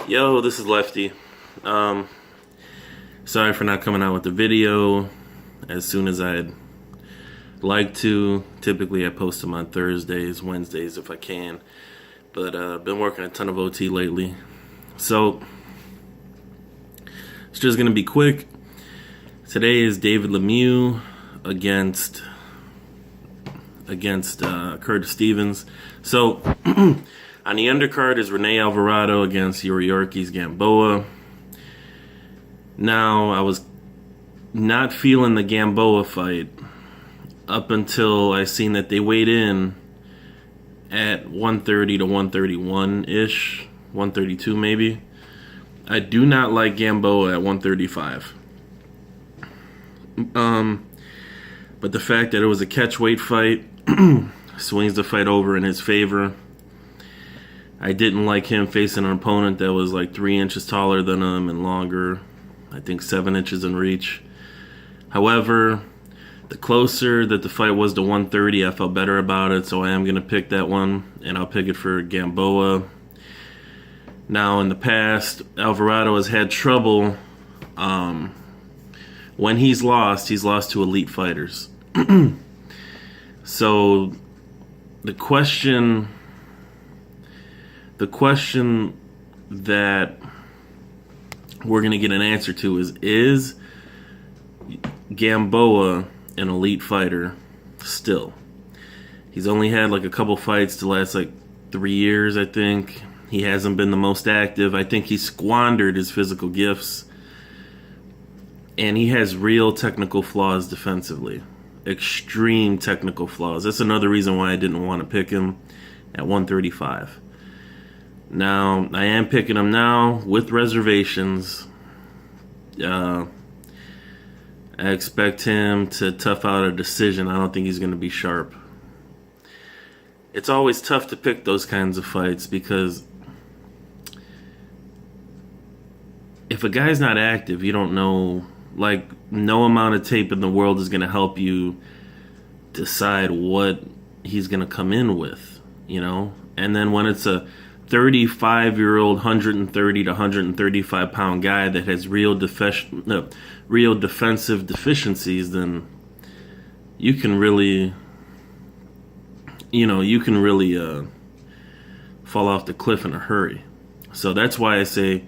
Yo, this is Lefty. Sorry for not coming out with the video as soon as I'd like to. Typically I post them on Thursdays, Wednesdays if I can. But I've been working a ton of OT lately. So it's just going to be quick. Today is David Lemieux against Curtis Stevens. So on the undercard is Rene Alvarado against Yuriorkis Gamboa. Now, I was not feeling the Gamboa fight up until I seen that they weighed in at 130 to 131-ish, 132 maybe. I do not like Gamboa at 135. But the fact that it was a catchweight fight swings the fight over in his favor. I didn't like him facing an opponent that was like 3 inches taller than him and longer. I think 7 inches in reach. However, the closer that the fight was to 130, I felt better about it, so I am going to pick that one, and I'll pick it for Gamboa. Now, in the past, Alvarado has had trouble. When he's lost to elite fighters. So, the question that we're going to get an answer to is Gamboa an elite fighter still? He's only had like a couple fights the last like 3 years, I think. He hasn't been the most active. I think he squandered his physical gifts. And he has real technical flaws defensively. Extreme technical flaws. That's another reason why I didn't want to pick him at 135. Now, I am picking him now with reservations. I expect him to tough out a decision. I don't think he's going to be sharp. It's always tough to pick those kinds of fights because if a guy's not active, you don't know. Like, no amount of tape in the world is going to help you decide what he's going to come in with, you know? And then when it's a 35-year-old, 130 to 135 pound guy that has real defensive deficiencies, then you can really fall off the cliff in a hurry. So that's why I say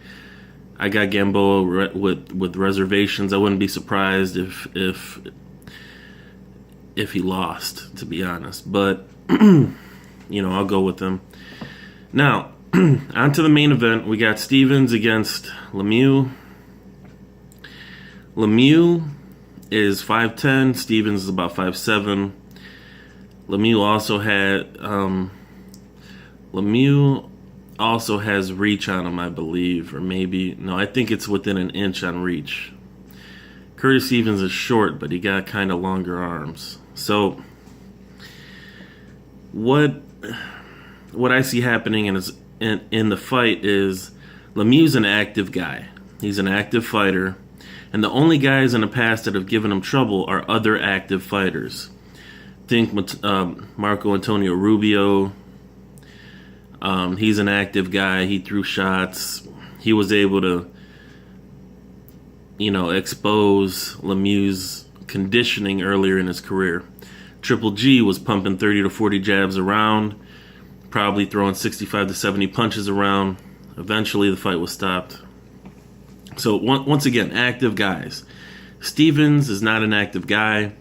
I got Gamboa with reservations. I wouldn't be surprised if he lost, to be honest. But I'll go with him. Now, on to the main event. We got Stevens against Lemieux. Lemieux is 5'10". Stevens is about 5'7". Lemieux also has reach on him, I believe. Or maybe, no, I think it's within an inch on reach. Curtis Stevens is short, but he got kind of longer arms. So, what I see happening in the fight is Lemieux's an active guy. He's an active fighter. And the only guys in the past that have given him trouble are other active fighters. Think Marco Antonio Rubio. He's an active guy. He threw shots. He was able to, expose Lemieux's conditioning earlier in his career. Triple G was pumping 30 to 40 jabs around, probably throwing 65 to 70 punches around. Eventually, the fight was stopped. So, once again, active guys. Stevens is not an active guy.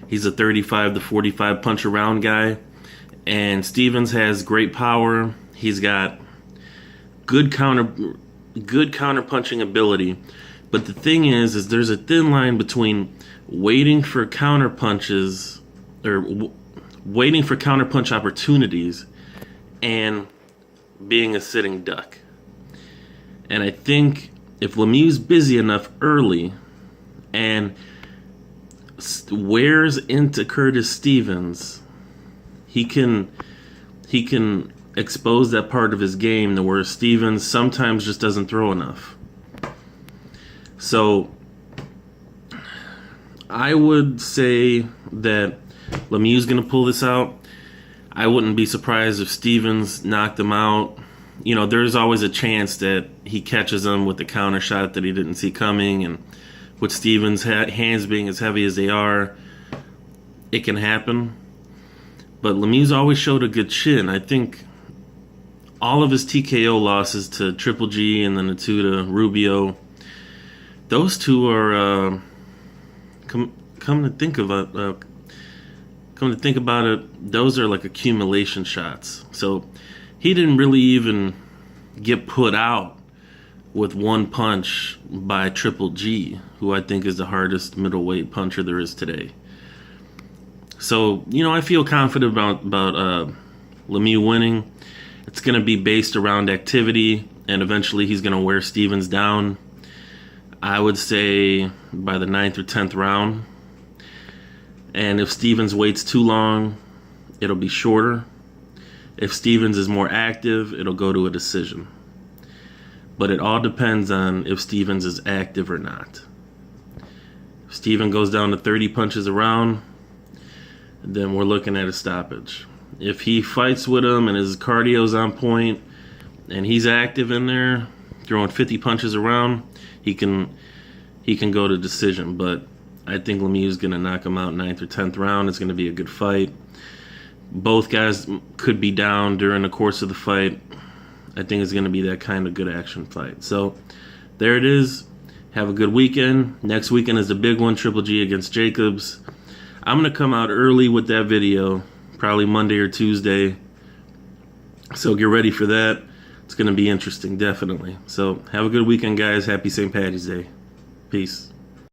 He's a 35 to 45 punch around guy. And Stevens has great power. He's got good counter punching ability. But the thing is there's a thin line between waiting for counter punches or waiting for counter punch opportunities and being a sitting duck. And I think if Lemieux's busy enough early and wears into Curtis Stevens, he can expose that part of his game to where Stevens sometimes just doesn't throw enough. So I would say that Lemieux's going to pull this out. I wouldn't be surprised if Stevens knocked him out there's always a chance that he catches him with the counter shot that he didn't see coming. And with Stevens' hands being as heavy as they are, it can happen. But Lemieux always showed a good chin. I think all of his TKO losses to Triple G and then the two to Rubio, those two are come to think about it, those are like accumulation shots. So he didn't really even get put out with one punch by Triple G, who I think is the hardest middleweight puncher there is today. So, I feel confident about Lemieux winning. It's going to be based around activity, and eventually he's going to wear Stevens down. I would say by the 9th or 10th round. And if Stevens waits too long, it'll be shorter. If Stevens is more active, it'll go to a decision. But it all depends on if Stevens is active or not. If Stevens goes down to 30 punches a round, then we're looking at a stoppage. If he fights with him and his cardio's on point and he's active in there, throwing 50 punches around, he can go to decision. But I think Lemieux is going to knock him out 9th or 10th round. It's going to be a good fight. Both guys could be down during the course of the fight. I think it's going to be that kind of good action fight. So there it is. Have a good weekend. Next weekend is the big one, Triple G against Jacobs. I'm going to come out early with that video, probably Monday or Tuesday. So get ready for that. It's going to be interesting, definitely. So have a good weekend, guys. Happy St. Paddy's Day. Peace.